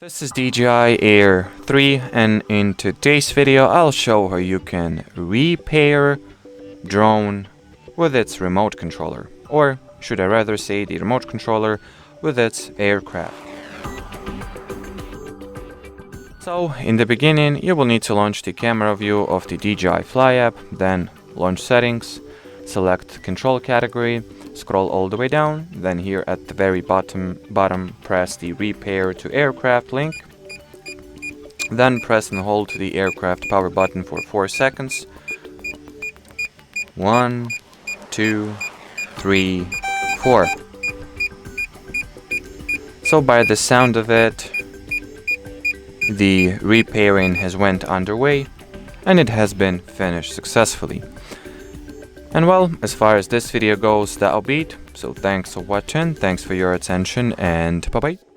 This is DJI Air 3, and in today's video I'll show how you can repair drone with its remote controller, or should I rather say the remote controller with its aircraft. So in the beginning you will need to launch the camera view of the DJI Fly app, then launch settings, select control category, scroll all the way down, then here at the very bottom press the repair to aircraft link, then press and hold the aircraft power button for 4 seconds. 1, 2, 3, 4. So by the sound of it, the repairing has went underway and it has been finished successfully. And well, as far as this video goes, that'll be it. So thanks for watching, thanks for your attention, and bye bye.